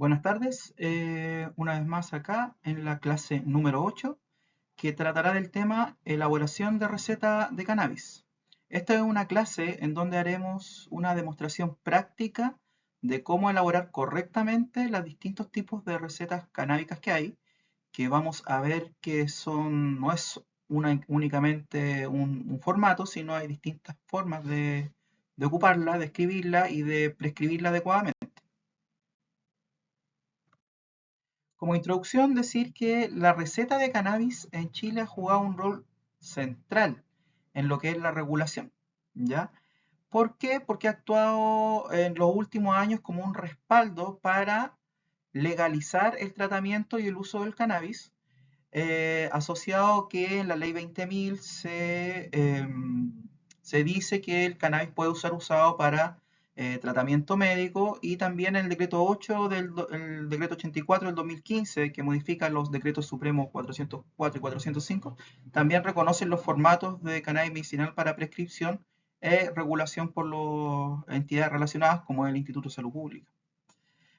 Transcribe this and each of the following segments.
Buenas tardes, una vez más acá en la clase número 8 que tratará del tema elaboración de receta de cannabis. Esta es una clase en donde haremos una demostración práctica de cómo elaborar correctamente los distintos tipos de recetas canábicas que hay, que vamos a ver que no es únicamente un formato, sino hay distintas formas de ocuparla, de escribirla y de prescribirla adecuadamente. Como introducción, decir que la receta de cannabis en Chile ha jugado un rol central en lo que es la regulación, ¿ya? ¿Por qué? Porque ha actuado en los últimos años como un respaldo para legalizar el tratamiento y el uso del cannabis, asociado que en la ley 20.000 se dice que el cannabis puede ser usado para tratamiento médico, y también el decreto 8 el decreto 84 del 2015, que modifica los decretos supremos 404 y 405, también reconocen los formatos de cannabis medicinal para prescripción e regulación por las entidades relacionadas como el Instituto de Salud Pública.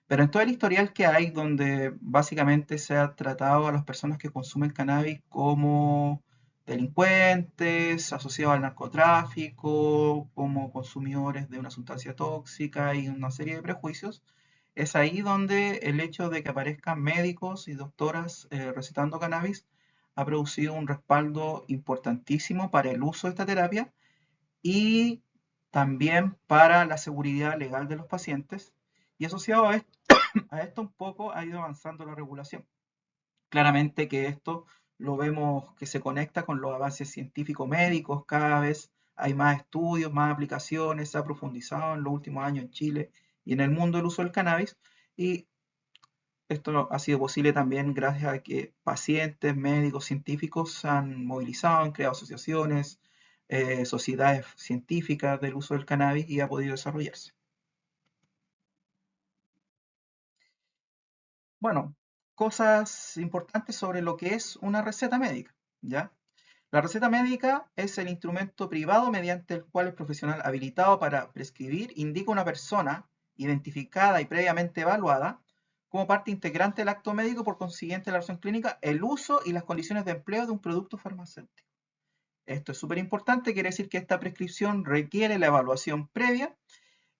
Pero en todo el historial que hay, donde básicamente se ha tratado a las personas que consumen cannabis como delincuentes, asociados al narcotráfico, como consumidores de una sustancia tóxica y una serie de prejuicios, es ahí donde el hecho de que aparezcan médicos y doctoras recetando cannabis ha producido un respaldo importantísimo para el uso de esta terapia y también para la seguridad legal de los pacientes. Y asociado a esto un poco ha ido avanzando la regulación. Claramente que esto lo vemos que se conecta con los avances científicos médicos, cada vez hay más estudios, más aplicaciones, se ha profundizado en los últimos años en Chile y en el mundo el uso del cannabis, y esto ha sido posible también gracias a que pacientes, médicos, científicos se han movilizado, han creado asociaciones, sociedades científicas del uso del cannabis, y ha podido desarrollarse. Bueno, cosas importantes sobre lo que es una receta médica, ¿ya? La receta médica es el instrumento privado mediante el cual el profesional habilitado para prescribir indica a una persona identificada y previamente evaluada como parte integrante del acto médico, por consiguiente la relación clínica, el uso y las condiciones de empleo de un producto farmacéutico. Esto es súper importante, quiere decir que esta prescripción requiere la evaluación previa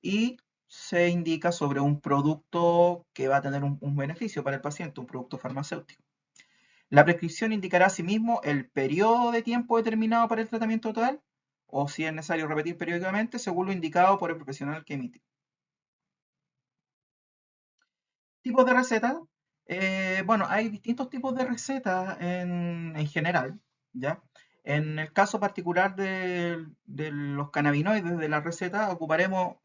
y se indica sobre un producto que va a tener un beneficio para el paciente, un producto farmacéutico. La prescripción indicará asimismo el periodo de tiempo determinado para el tratamiento total, o si es necesario repetir periódicamente, según lo indicado por el profesional que emite. Tipos de recetas. Bueno, hay distintos tipos de recetas en general, ¿ya? En el caso particular de los cannabinoides de la receta, ocuparemos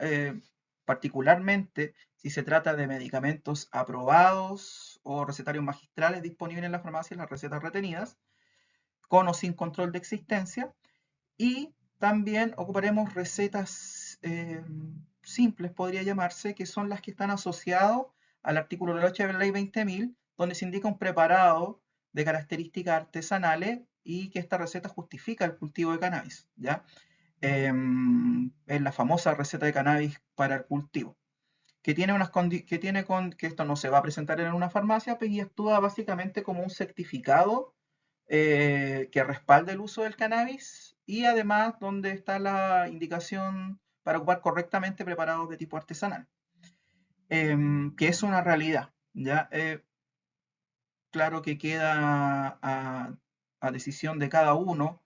particularmente si se trata de medicamentos aprobados o recetarios magistrales disponibles en la farmacia, las recetas retenidas, con o sin control de existencia. Y también ocuparemos recetas simples, podría llamarse, que son las que están asociadas al artículo 8 de la ley 20.000, donde se indica un preparado de características artesanales y que esta receta justifica el cultivo de cannabis, ¿ya? Es la famosa receta de cannabis para el cultivo, que tiene que esto no se va a presentar en una farmacia, pues, y actúa básicamente como un certificado que respalde el uso del cannabis, y además donde está la indicación para ocupar correctamente preparados de tipo artesanal, que es una realidad, ¿ya? Claro que queda a decisión de cada uno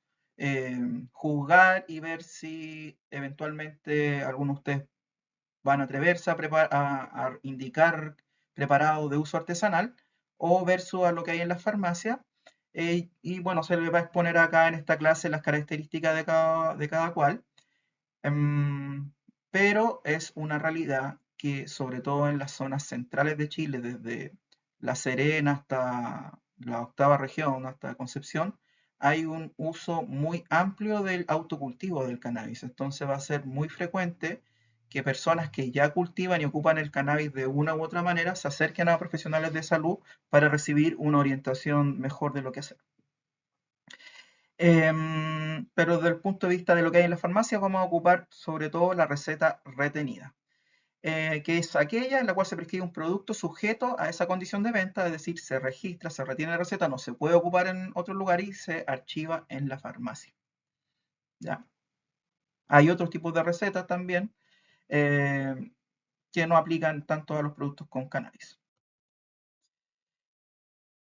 juzgar y ver si eventualmente algunos de ustedes van a atreverse a indicar preparado de uso artesanal o versus a lo que hay en las farmacias. Y bueno, se les va a exponer acá en esta clase las características de cada cual. Em, pero es una realidad que, sobre todo en las zonas centrales de Chile, desde La Serena hasta la octava región, hasta Concepción, hay un uso muy amplio del autocultivo del cannabis. Entonces va a ser muy frecuente que personas que ya cultivan y ocupan el cannabis de una u otra manera se acerquen a profesionales de salud para recibir una orientación mejor de lo que hacer. Pero desde el punto de vista de lo que hay en la farmacia, vamos a ocupar sobre todo la receta retenida. que es aquella en la cual se prescribe un producto sujeto a esa condición de venta, es decir, se registra, se retiene la receta, no se puede ocupar en otro lugar y se archiva en la farmacia. ¿Ya? Hay otros tipos de recetas también eh, que no aplican tanto a los productos con cannabis.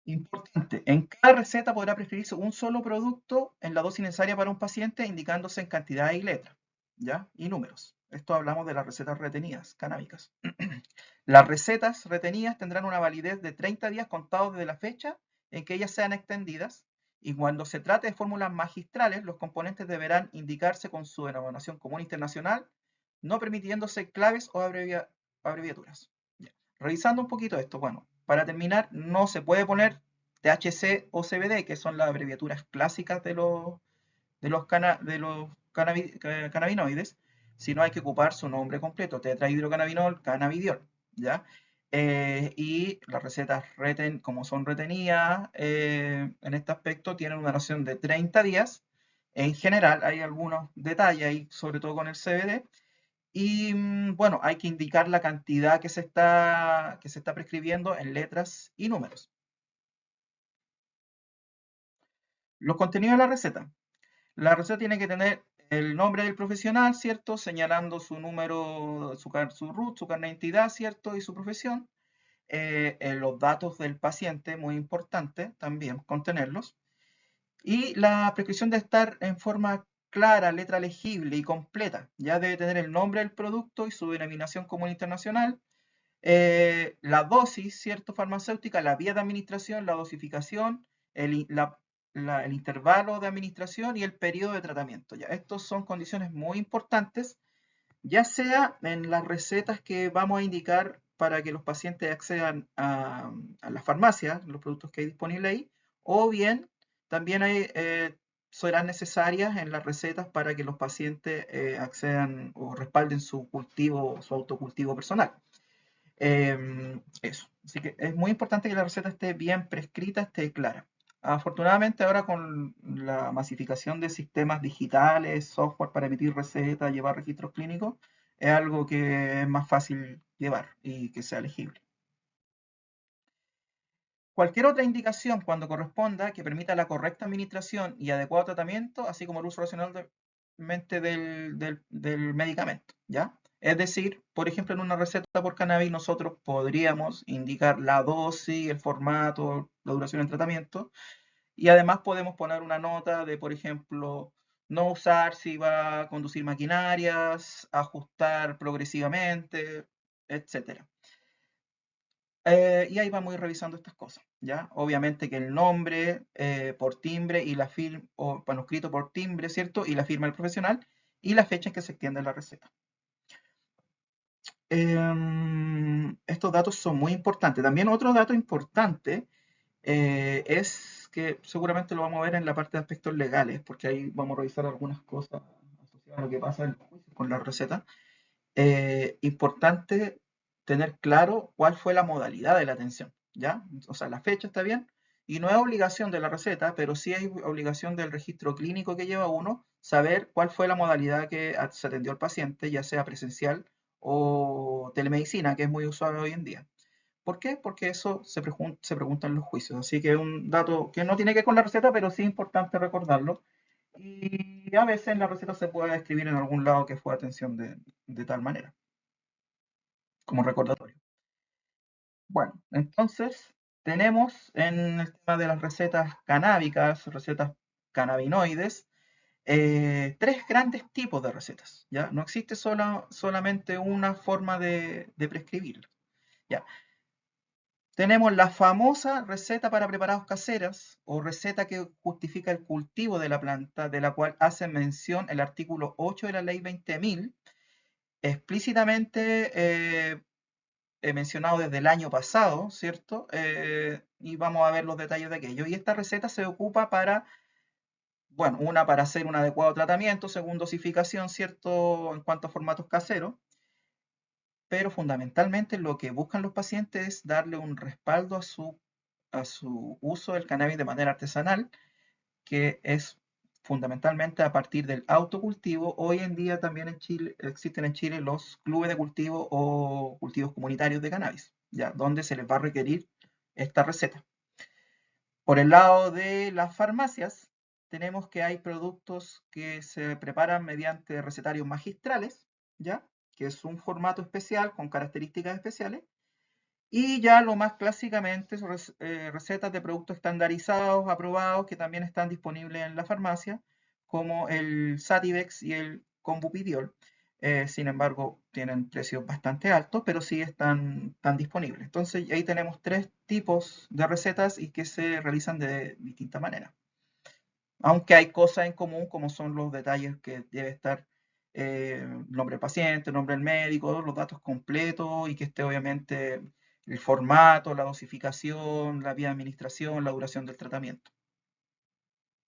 Importante, en cada receta podrá prescribirse un solo producto en la dosis necesaria para un paciente, indicándose en cantidad y letra, ¿ya? Y números. Esto hablamos de las recetas retenidas, canábicas. Las recetas retenidas tendrán una validez de 30 días contados desde la fecha en que ellas sean extendidas, y cuando se trate de fórmulas magistrales, los componentes deberán indicarse con su denominación común internacional, no permitiéndose claves o abreviaturas. Revisando un poquito esto, bueno, para terminar, no se puede poner THC o CBD, que son las abreviaturas clásicas de los cannabinoides, sino hay que ocupar su nombre completo, tetrahidrocannabinol, cannabidiol, ¿ya? Y las recetas como son retenidas en este aspecto, tienen una duración de 30 días. En general, hay algunos detalles ahí, sobre todo con el CBD, y bueno, hay que indicar la cantidad que se está prescribiendo en letras y números. Los contenidos de la receta. La receta tiene que tener el nombre del profesional, ¿cierto? Señalando su número, su RUT, su carnet de identidad, ¿cierto? Y su profesión. Los datos del paciente, muy importante también contenerlos. Y la prescripción debe estar en forma clara, letra legible y completa. Ya debe tener el nombre del producto y su denominación común internacional, la dosis, ¿cierto? Farmacéutica, la vía de administración, la dosificación, el intervalo de administración y el periodo de tratamiento. ¿Ya? Estos son condiciones muy importantes, ya sea en las recetas que vamos a indicar para que los pacientes accedan a las farmacias, los productos que hay disponibles ahí, o bien también serán necesarias en las recetas para que los pacientes accedan o respalden su cultivo, su autocultivo personal. Eso. Así que es muy importante que la receta esté bien prescrita, esté clara. Afortunadamente ahora con la masificación de sistemas digitales, software para emitir recetas, llevar registros clínicos, es algo que es más fácil llevar y que sea legible. Cualquier otra indicación cuando corresponda que permita la correcta administración y adecuado tratamiento, así como el uso racionalmente del medicamento, ¿ya? Es decir, por ejemplo, en una receta por cannabis nosotros podríamos indicar la dosis, el formato, la duración del tratamiento, y además podemos poner una nota de, por ejemplo, no usar si va a conducir maquinarias, ajustar progresivamente, etcétera. Y ahí vamos a ir revisando estas cosas, ¿ya? Obviamente que el nombre por timbre y la firma, o manuscrito por timbre, ¿cierto? Y la firma del profesional y la fecha en que se extiende la receta. Estos datos son muy importantes. También otro dato importante es que seguramente lo vamos a ver en la parte de aspectos legales, porque ahí vamos a revisar algunas cosas asociadas a lo que pasa en el juicio con la receta. Importante tener claro cuál fue la modalidad de la atención, ¿ya? O sea, la fecha está bien, y no es obligación de la receta, pero sí hay obligación del registro clínico que lleva uno, saber cuál fue la modalidad que se atendió al paciente, ya sea presencial o telemedicina, que es muy usual hoy en día. ¿Por qué? Porque eso se pregunta en los juicios. Así que es un dato que no tiene que ver con la receta, pero sí es importante recordarlo. Y a veces en la receta se puede escribir en algún lado que fue atención de tal manera, como recordatorio. Bueno, entonces tenemos en el tema de las recetas canábicas, recetas cannabinoides, tres grandes tipos de recetas. ¿Ya? No existe solamente una forma de prescribirlo. ¿Ya? Tenemos la famosa receta para preparados caseras o receta que justifica el cultivo de la planta, de la cual hace mención el artículo 8 de la ley 20.000, explícitamente he mencionado desde el año pasado, ¿cierto? Y vamos a ver los detalles de aquello. Y esta receta se ocupa para, bueno, para hacer un adecuado tratamiento según dosificación, ¿cierto? En cuanto a formatos caseros, pero fundamentalmente lo que buscan los pacientes es darle un respaldo a su uso del cannabis de manera artesanal, que es fundamentalmente a partir del autocultivo. Hoy en día también en Chile, existen en Chile los clubes de cultivo o cultivos comunitarios de cannabis, ya, donde se les va a requerir esta receta. Por el lado de las farmacias, tenemos que hay productos que se preparan mediante recetarios magistrales, ¿ya? Que es un formato especial con características especiales. Y ya lo más clásicamente son recetas de productos estandarizados, aprobados, que también están disponibles en la farmacia, como el Sativex y el Combupidiol. Sin embargo, tienen precios bastante altos, pero sí están disponibles. Entonces, ahí tenemos tres tipos de recetas y que se realizan de distinta manera. Aunque hay cosas en común, como son los detalles que debe estar nombre del paciente, nombre del médico, los datos completos y que esté obviamente el formato, la dosificación, la vía de administración, la duración del tratamiento,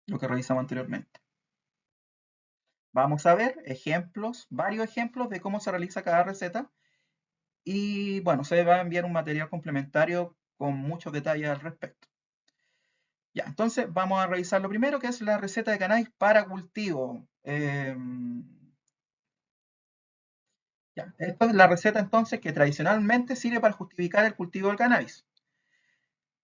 lo que revisamos anteriormente. Vamos a ver ejemplos, varios ejemplos de cómo se realiza cada receta y bueno, se va a enviar un material complementario con muchos detalles al respecto. Ya, entonces vamos a revisar lo primero, que es la receta de cannabis para cultivo. Ya, esta es la receta entonces que tradicionalmente sirve para justificar el cultivo del cannabis.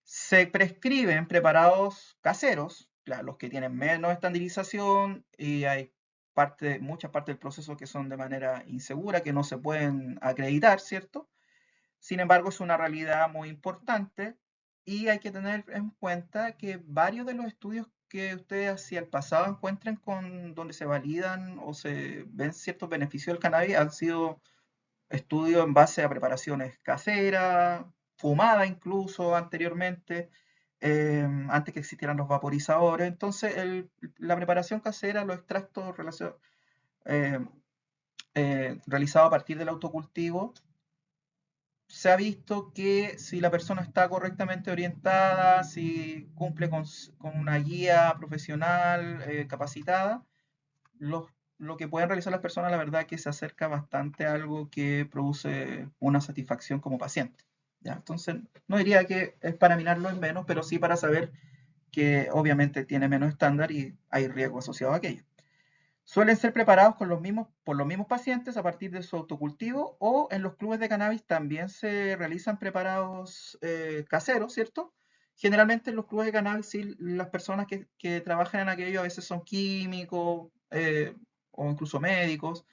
Se prescriben preparados caseros, claro, los que tienen menos estandarización y hay muchas partes del proceso que son de manera insegura, que no se pueden acreditar, ¿cierto? Sin embargo, es una realidad muy importante y hay que tener en cuenta que varios de los estudios que ustedes hacia el pasado encuentren con donde se validan o se ven ciertos beneficios del cannabis han sido estudios en base a preparaciones caseras, fumada incluso anteriormente, antes que existieran los vaporizadores. Entonces, la preparación casera, los extractos eh, realizados a partir del autocultivo, se ha visto que si la persona está correctamente orientada, si cumple con una guía profesional capacitada, los, lo que pueden realizar las personas, la verdad, que se acerca bastante a algo que produce una satisfacción como paciente. ¿Ya? Entonces, no diría que es para mirarlo en menos, pero sí para saber que obviamente tiene menos estándar y hay riesgo asociado a aquello. Suelen ser preparados por los mismos pacientes a partir de su autocultivo o en los clubes de cannabis también se realizan preparados caseros, ¿cierto? Generalmente en los clubes de cannabis sí, las personas que trabajan en aquello a veces son químicos o incluso médicos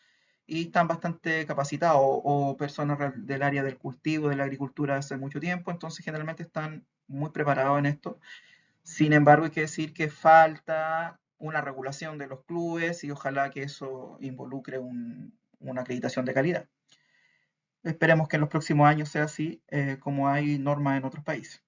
y están bastante capacitados o personas del área del cultivo, de la agricultura hace mucho tiempo, entonces generalmente están muy preparados en esto. Sin embargo, hay que decir que falta una regulación de los clubes y ojalá que eso involucre una acreditación de calidad. Esperemos que en los próximos años sea así, como hay normas en otros países.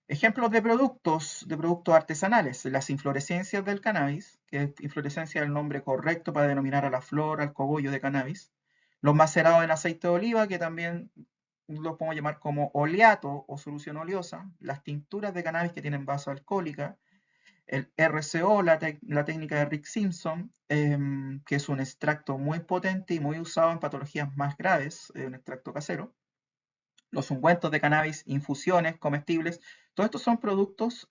Ejemplos de productos artesanales, las inflorescencias del cannabis, que inflorescencia es el nombre correcto para denominar a la flor, al cogollo de cannabis. Los macerados en aceite de oliva, que también los podemos llamar como oleato o solución oleosa. Las tinturas de cannabis que tienen base alcohólica. El RCO, la técnica de Rick Simpson, que es un extracto muy potente y muy usado en patologías más graves, un extracto casero. Los ungüentos de cannabis, infusiones comestibles, todos estos son productos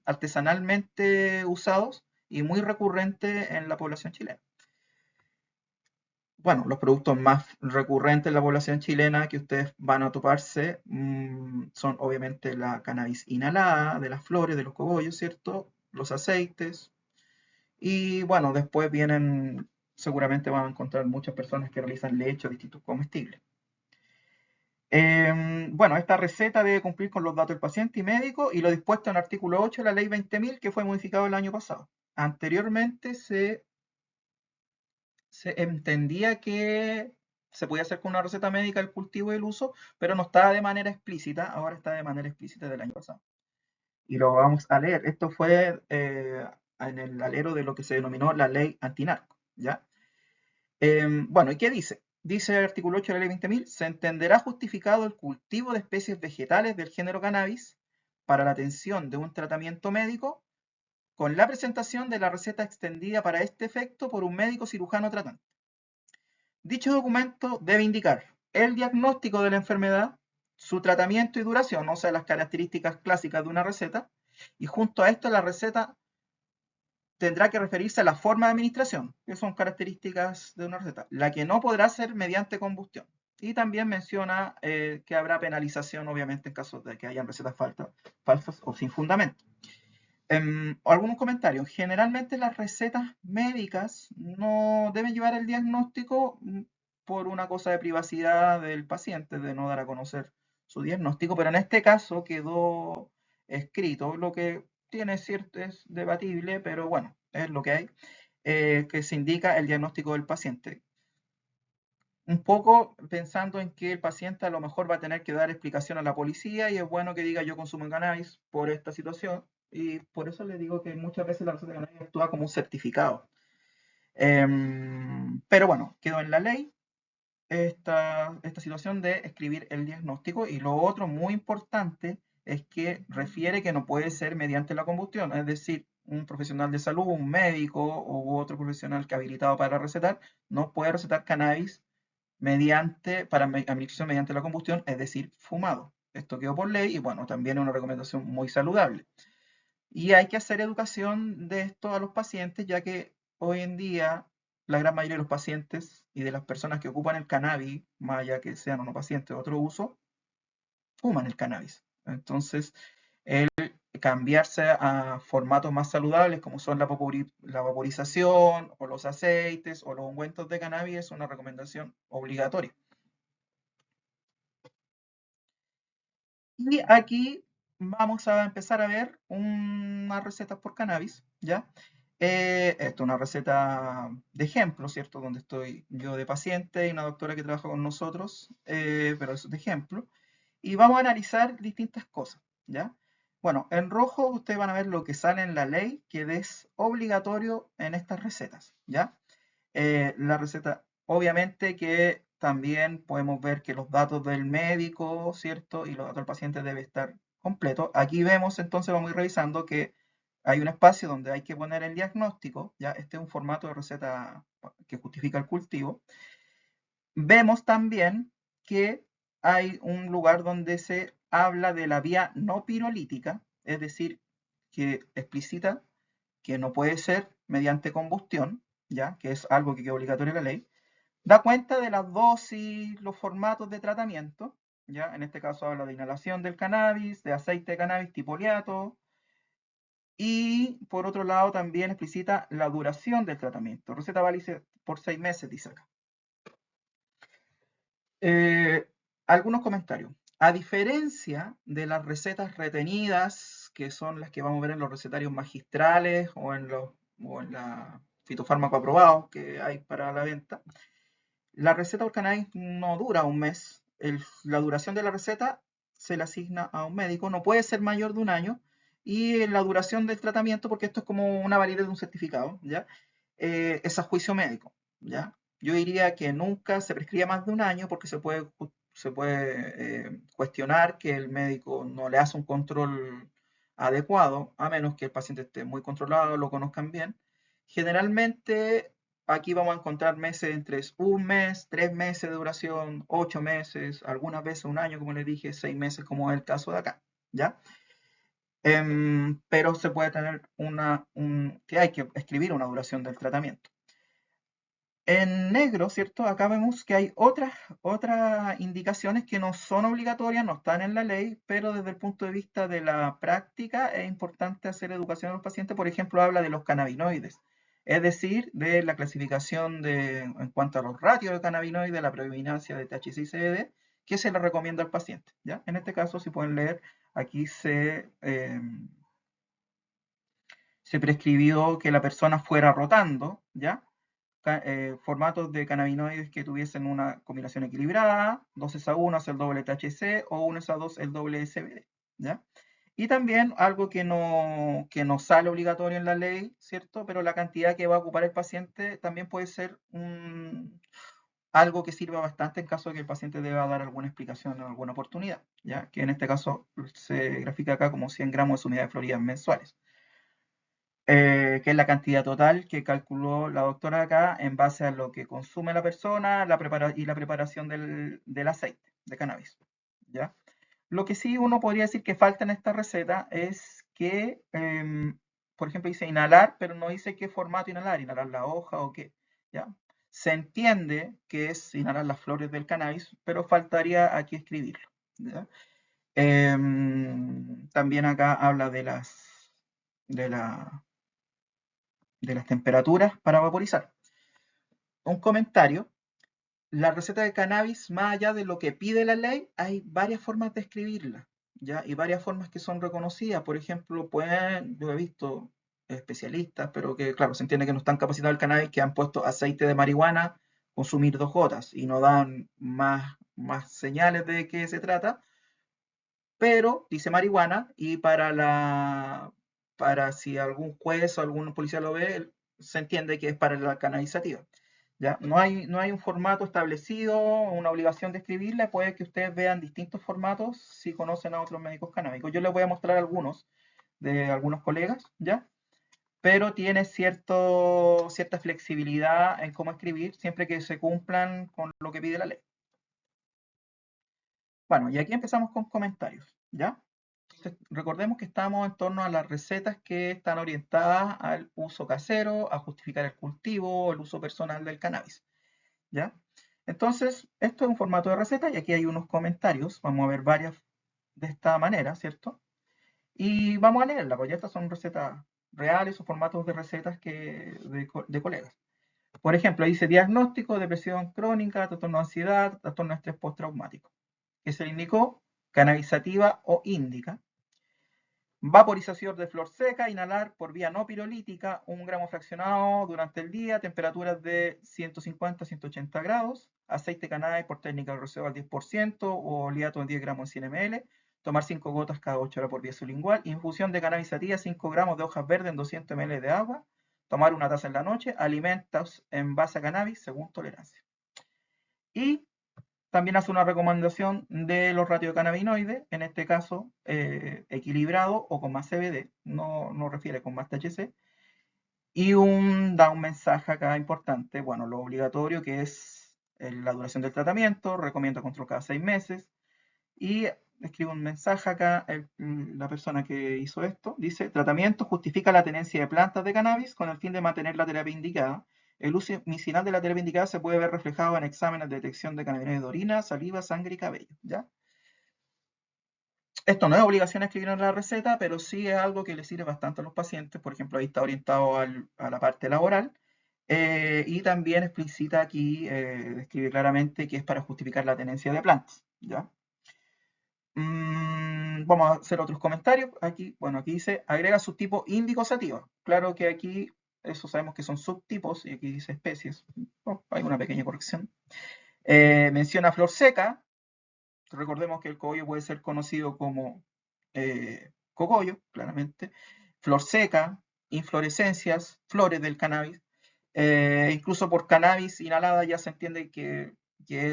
artesanalmente usados y muy recurrentes en la población chilena. Bueno, los productos más recurrentes en la población chilena que ustedes van a toparse son obviamente la cannabis inhalada, de las flores, de los cogollos, ¿cierto? Los aceites. Y bueno, después vienen, seguramente van a encontrar muchas personas que realizan leche o distintos comestibles. Bueno, esta receta debe cumplir con los datos del paciente y médico y lo dispuesto en el artículo 8 de la ley 20.000 que fue modificado el año pasado. Anteriormente se entendía que se podía hacer con una receta médica el cultivo y el uso, pero no estaba de manera explícita, ahora está de manera explícita del año pasado. Y lo vamos a leer. Esto fue en el alero de lo que se denominó la ley antinarco, ¿ya? Bueno, ¿y qué dice? Dice el artículo 8 de la ley 20.000, se entenderá justificado el cultivo de especies vegetales del género cannabis para la atención de un tratamiento médico con la presentación de la receta extendida para este efecto por un médico cirujano tratante. Dicho documento debe indicar el diagnóstico de la enfermedad, su tratamiento y duración, o sea, las características clásicas de una receta, y junto a esto la receta tendrá que referirse a la forma de administración, que son características de una receta, la que no podrá ser mediante combustión. Y también menciona que habrá penalización, obviamente, en caso de que hayan recetas falsas o sin fundamento. Algunos comentarios. Generalmente las recetas médicas no deben llevar el diagnóstico por una cosa de privacidad del paciente, de no dar a conocer su diagnóstico, pero en este caso quedó escrito, lo que tiene cierto, es debatible, pero bueno, es lo que hay, que se indica el diagnóstico del paciente. Un poco pensando en que el paciente a lo mejor va a tener que dar explicación a la policía y es bueno que diga yo consumo cannabis por esta situación y por eso le digo que muchas veces la receta de cannabis actúa como un certificado. Pero bueno, quedó en la ley esta situación de escribir el diagnóstico y lo otro muy importante es que refiere que no puede ser mediante la combustión, es decir, un profesional de salud, un médico u otro profesional que ha habilitado para recetar, no puede recetar cannabis para administración mediante la combustión, es decir, fumado. Esto quedó por ley y bueno, también es una recomendación muy saludable. Y hay que hacer educación de esto a los pacientes, ya que hoy en día la gran mayoría de los pacientes y de las personas que ocupan el cannabis, más allá que sean o no pacientes de otro uso, fuman el cannabis. Entonces, el cambiarse a formatos más saludables como son la vaporización o los aceites o los ungüentos de cannabis es una recomendación obligatoria. Y aquí vamos a empezar a ver unas recetas por cannabis, ¿ya? Esto es una receta de ejemplo, ¿cierto? Donde estoy yo de paciente y una doctora que trabaja con nosotros, pero eso es de ejemplo. Y vamos a analizar distintas cosas, ¿ya? Bueno, en rojo ustedes van a ver lo que sale en la ley, que es obligatorio en estas recetas, ¿ya? La receta, obviamente que también podemos ver que los datos del médico, ¿cierto? Y los datos del paciente debe estar completo. Aquí vemos, entonces vamos a ir revisando que hay un espacio donde hay que poner el diagnóstico, ya este es un formato de receta que justifica el cultivo. Vemos también que hay un lugar donde se habla de la vía no pirolítica, es decir, que explicita que no puede ser mediante combustión, ya que es algo que es obligatorio en la ley, da cuenta de las dosis, los formatos de tratamiento, ya en este caso habla de inhalación del cannabis, de aceite de cannabis tipo oleato, y por otro lado también explicita la duración del tratamiento. Receta válida por 6 meses, dice acá. Eh, algunos comentarios. A diferencia de las recetas retenidas, que son las que vamos a ver en los recetarios magistrales o en la fitofármaco aprobado que hay para la venta, la receta por cannabis no dura un mes. La duración de la receta se le asigna a un médico, no puede ser mayor de un año. Y la duración del tratamiento, porque esto es como una validez de un certificado, ¿ya? Es a juicio médico, ¿ya? Yo diría que nunca se prescribe más de un año porque se puede cuestionar que el médico no le hace un control adecuado, a menos que el paciente esté muy controlado, lo conozcan bien. Generalmente aquí vamos a encontrar meses entre un mes, 3 meses de duración, 8 meses, algunas veces un año, como les dije, 6 meses, como es el caso de acá, ¿ya? Pero se puede tener que hay que escribir una duración del tratamiento. En negro, ¿cierto? Acá vemos que hay otras indicaciones que no son obligatorias, no están en la ley, pero desde el punto de vista de la práctica es importante hacer educación a los pacientes. Por ejemplo, habla de los cannabinoides, es decir, de la clasificación en cuanto a los ratios de cannabinoides, la predominancia de THC y CBD, que se le recomienda al paciente, ¿ya? En este caso, si pueden leer, aquí se prescribió que la persona fuera rotando, ¿ya? Formatos de cannabinoides que tuviesen una combinación equilibrada, 2:1 es el doble THC o 1:2 el doble CBD, ¿ya? Y también algo que no sale obligatorio en la ley, ¿cierto? Pero la cantidad que va a ocupar el paciente también puede ser algo que sirva bastante en caso de que el paciente deba dar alguna explicación en alguna oportunidad, ¿ya? Que en este caso se grafica acá como 100 gramos de su unidad de Florida mensuales. Que es la cantidad total que calculó la doctora acá en base a lo que consume la persona y la preparación del aceite de cannabis, ¿ya? Lo que sí uno podría decir que falta en esta receta es que por ejemplo, dice inhalar, pero no dice qué formato inhalar la hoja o qué, ¿ya? Se entiende que es inhalar las flores del cannabis, pero faltaría aquí escribirlo, ¿ya? También acá habla de, la, de las temperaturas para vaporizar. Un comentario. La receta de cannabis, más allá de lo que pide la ley, hay varias formas de escribirla, ¿ya? Y varias formas que son reconocidas. Por ejemplo, yo he visto especialistas, pero que, claro, se entiende que no están capacitados el cannabis, que han puesto aceite de marihuana, consumir 2 gotas, y no dan más señales de qué se trata, pero dice marihuana, y para si algún juez o algún policía lo ve, se entiende que es para la cannabisativa. ¿Ya? No hay un formato establecido, una obligación de escribirla. Puede que ustedes vean distintos formatos si conocen a otros médicos canábicos. Yo les voy a mostrar algunos de algunos colegas, ¿ya? Pero tiene cierta flexibilidad en cómo escribir, siempre que se cumplan con lo que pide la ley. Bueno, y aquí empezamos con comentarios, ¿ya? Entonces, recordemos que estamos en torno a las recetas que están orientadas al uso casero, a justificar el cultivo, el uso personal del cannabis, ¿ya? Entonces, esto es un formato de receta y aquí hay unos comentarios. Vamos a ver varias de esta manera, ¿cierto? Y vamos a leerla, porque estas son recetas reales o formatos de recetas de colegas. Por ejemplo, dice diagnóstico, depresión crónica, trastorno de ansiedad, trastorno de estrés postraumático. Que se le indicó cannabisativa o índica. Vaporización de flor seca, inhalar por vía no pirolítica, 1 gramo fraccionado durante el día, temperaturas de 150 a 180 grados, aceite cannabis por técnica de roceo al 10% o oleato de 10 gramos en 100 ml, tomar 5 gotas cada 8 horas por vía sublingual, infusión de cannabisativa, 5 gramos de hojas verdes en 200 ml de agua, tomar una taza en la noche, alimentos en base a cannabis según tolerancia. Y también hace una recomendación de los radiocannabinoides, en este caso equilibrado o con más CBD, no refiere con más THC, y da un mensaje acá importante, bueno, lo obligatorio que es la duración del tratamiento, recomienda control cada 6 meses, y escribe un mensaje acá, la persona que hizo esto, dice, tratamiento justifica la tenencia de plantas de cannabis con el fin de mantener la terapia indicada. El uso medicinal de la terapia indicada se puede ver reflejado en exámenes de detección de cannabinoides de orina, saliva, sangre y cabello, ¿ya? Esto no es obligación de escribir en la receta, pero sí es algo que le sirve bastante a los pacientes. Por ejemplo, ahí está orientado a la parte laboral. Y también explicita aquí, describe claramente que es para justificar la tenencia de plantas, ¿ya? Vamos a hacer otros comentarios. Aquí, bueno, aquí dice, agrega subtipo índico sativa. Claro que aquí, eso sabemos que son subtipos, y aquí dice especies. Oh, hay una pequeña corrección. Menciona flor seca. Recordemos que el cogollo puede ser conocido como cogollo, claramente. Flor seca, inflorescencias, flores del cannabis. Incluso por cannabis inhalada ya se entiende que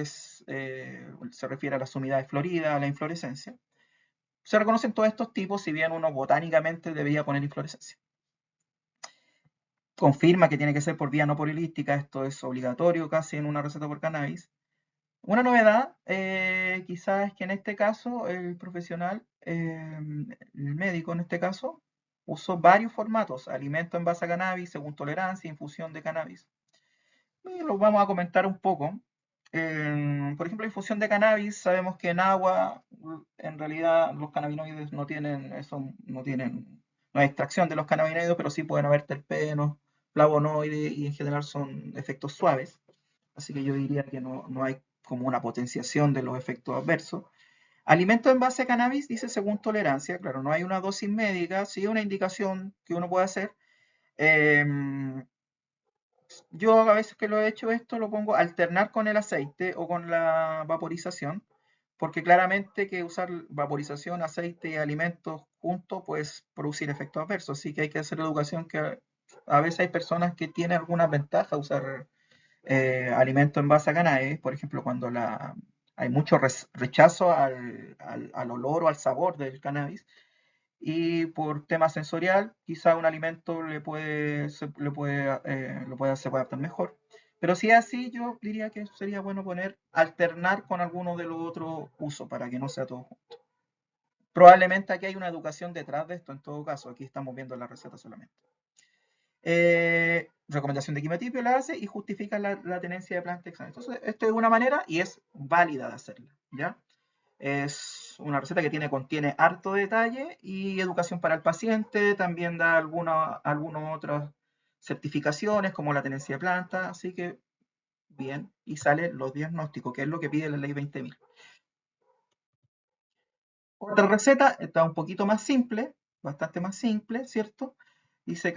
se refiere a las unidades floridas, a la inflorescencia. Se reconocen todos estos tipos, si bien uno botánicamente debería poner inflorescencia. Confirma que tiene que ser por vía no polilística, esto es obligatorio casi en una receta por cannabis. Una novedad, quizás, es que en este caso el profesional, el médico en este caso, usó varios formatos: alimento en base a cannabis, según tolerancia, infusión de cannabis. Y los vamos a comentar un poco. Por ejemplo, infusión de cannabis, sabemos que en agua, en realidad los cannabinoides no hay extracción de los cannabinoides, pero sí pueden haber terpenos, flavonoides, y en general son efectos suaves. Así que yo diría que no hay como una potenciación de los efectos adversos. Alimento en base a cannabis, dice según tolerancia. Claro, no hay una dosis médica, sí una indicación que uno puede hacer. Yo a veces que lo he hecho esto, lo pongo alternar con el aceite o con la vaporización, porque claramente que usar vaporización, aceite y alimentos juntos pues producir efectos adversos. Así que hay que hacer educación, que a veces hay personas que tienen alguna ventaja usar alimentos en base a cannabis. Por ejemplo, cuando hay mucho rechazo al olor o al sabor del cannabis, y por tema sensorial, quizá un alimento se puede adaptar mejor. Pero si es así, yo diría que sería bueno alternar con alguno de los otros usos para que no sea todo junto. Probablemente aquí hay una educación detrás de esto, en todo caso, aquí estamos viendo la receta solamente. Recomendación de quimiotipio la hace y justifica la tenencia de plantas exámenes. Entonces, esto es una manera y es válida de hacerla, ¿ya? Es una receta que contiene harto detalle y educación para el paciente, también da algunas otras certificaciones como la tenencia de planta, así que bien, y salen los diagnósticos, que es lo que pide la ley 20.000. Otra receta está un poquito más simple, bastante más simple, ¿cierto? Dice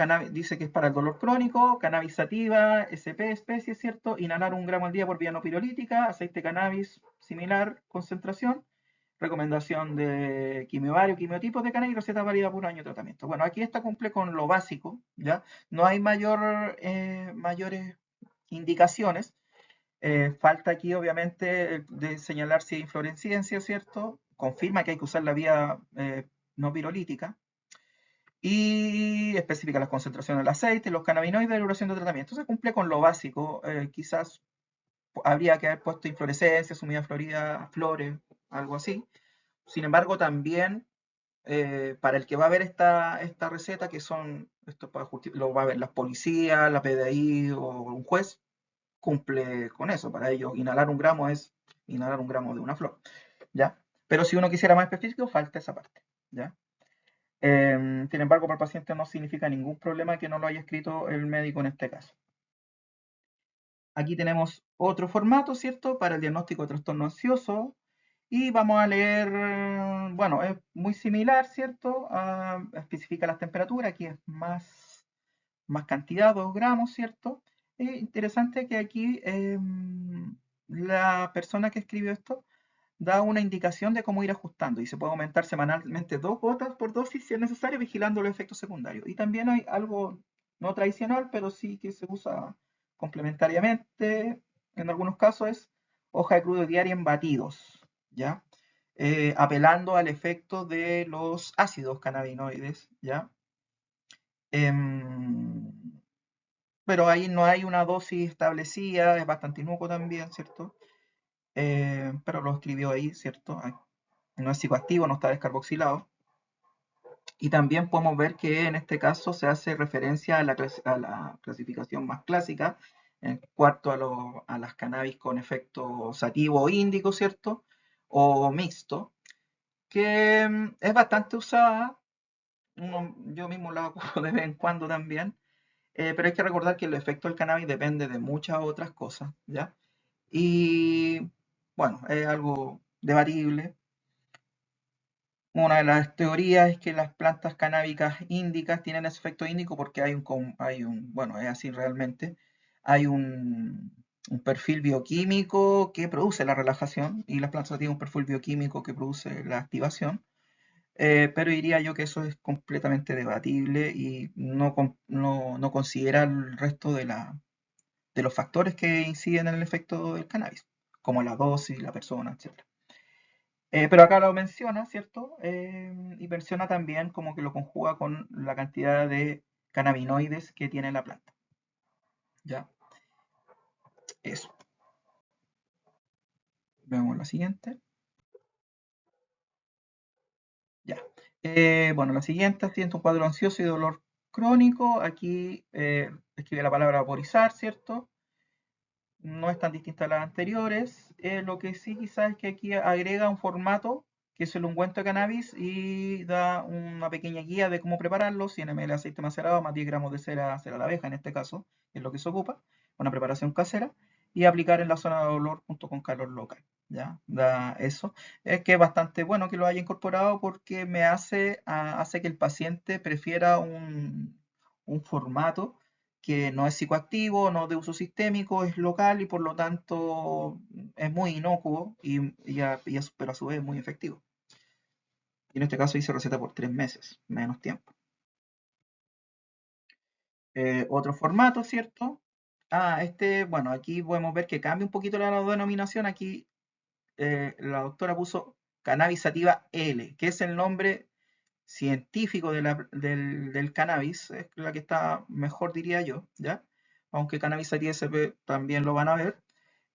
que es para el dolor crónico, cannabis sativa, SP, especie, ¿cierto? Inhalar 1 gramo al día por vía no pirolítica, aceite de cannabis, similar concentración. Recomendación de quimiovario, quimiotipos de cannabis, receta válida por 1 año de tratamiento. Bueno, aquí está cumple con lo básico, ¿ya? No hay mayores indicaciones. Falta aquí, obviamente, de señalar si hay inflorescencia, ¿cierto? Confirma que hay que usar la vía no pirolítica y especifica las concentraciones del aceite, los cannabinoides y la duración de tratamiento. Se cumple con lo básico. Quizás habría que haber puesto inflorescencia, sumida florida, flores, algo así. Sin embargo, también para el que va a ver esta receta, que son, esto lo va a ver las policías, la PDI o un juez, cumple con eso. Para ellos, inhalar 1 gramo es inhalar 1 gramo de una flor, ¿ya? Pero si uno quisiera más específico, falta esa parte, ¿ya? Sin embargo, para el paciente no significa ningún problema que no lo haya escrito el médico en este caso. Aquí tenemos otro formato, ¿cierto? Para el diagnóstico de trastorno ansioso. Y vamos a leer, bueno, es muy similar, ¿cierto? Especifica las temperaturas, aquí es más cantidad, 2 gramos, ¿cierto? Es interesante que aquí la persona que escribió esto da una indicación de cómo ir ajustando y se puede aumentar semanalmente 2 gotas por dosis si es necesario, vigilando los efectos secundarios. Y también hay algo no tradicional, pero sí que se usa complementariamente en algunos casos, es hoja de crudo diaria en batidos, ¿ya? Apelando al efecto de los ácidos cannabinoides, ¿ya? Em, pero ahí no hay una dosis establecida, es bastante inocuo también, ¿cierto? Pero lo escribió ahí, ¿cierto? No es psicoactivo, no está descarboxilado. Y también podemos ver que en este caso se hace referencia a la clasificación más clásica, en cuanto a las cannabis con efecto sativo o índico, ¿cierto? O mixto, que es bastante usada. Yo mismo la ocupo de vez en cuando también. Pero hay que recordar que el efecto del cannabis depende de muchas otras cosas, ¿ya? Y bueno, es algo debatible. Una de las teorías es que las plantas canábicas índicas tienen ese efecto índico porque bueno, es así realmente, hay un perfil bioquímico que produce la relajación y las plantas tienen un perfil bioquímico que produce la activación. Pero diría yo que eso es completamente debatible y no considera el resto de los factores que inciden en el efecto del cannabis, como la dosis, la persona, etc. Pero acá lo menciona, ¿cierto? Y menciona también como que lo conjuga con la cantidad de cannabinoides que tiene la planta. ¿Ya? Eso. Vemos la siguiente. Ya. Bueno, la siguiente, siento un cuadro ansioso y dolor crónico. Aquí escribe la palabra vaporizar, ¿cierto? No es tan distinta a las anteriores. Lo que sí quizás es que aquí agrega un formato que es el ungüento de cannabis y da una pequeña guía de cómo prepararlo, 100 ml de aceite macerado más 10 gramos de cera de abeja en este caso, es lo que se ocupa, una preparación casera, y aplicar en la zona de dolor junto con calor local. ¿Ya? Da eso. Es que es bastante bueno que lo haya incorporado porque hace que el paciente prefiera un formato que no es psicoactivo, no de uso sistémico, es local y por lo tanto es muy inocuo pero a su vez es muy efectivo. Y en este caso hice receta por 3 meses, menos tiempo. Otro formato, ¿cierto? Bueno, aquí podemos ver que cambia un poquito la denominación. Aquí la doctora puso cannabis sativa L, que es el nombre científico del cannabis, es la que está mejor, diría yo, ¿ya? Aunque cannabis sativa SP también lo van a ver.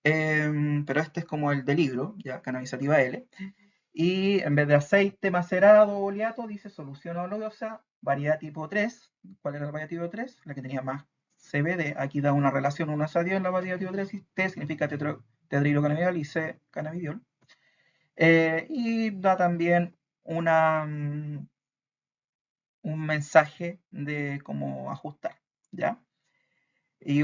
Pero este es como el de libro, ya, cannabis sativa L. Y en vez de aceite macerado o oleato, dice solución oleosa, variedad tipo 3. ¿Cuál era la variedad tipo 3? La que tenía más CBD. Aquí da una relación 1 a 10 en la variedad tipo 3. Y T significa tetrahidrocannabidiol y C cannabidiol. Y da también una, un mensaje de cómo ajustar, ¿ya? Y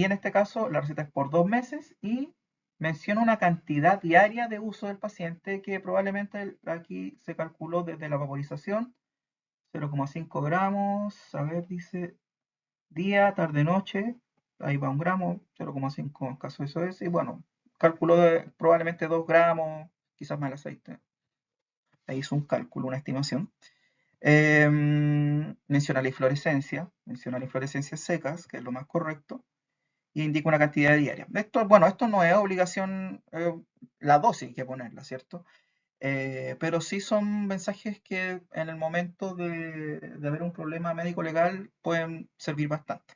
en este caso la receta es por 2 meses y menciona una cantidad diaria de uso del paciente que probablemente aquí se calculó desde la vaporización, 0,5 gramos, a ver, dice día, tarde, noche, ahí va 1 gramo, 0,5 en caso de eso es, y bueno, calculó probablemente 2 gramos, quizás más el aceite, ahí hizo un cálculo, una estimación. Menciona la inflorescencia secas, que es lo más correcto, y indica una cantidad diaria. Esto, bueno, esto no es obligación, la dosis hay que ponerla, ¿cierto? Pero sí son mensajes que en el momento de haber un problema médico legal pueden servir bastante.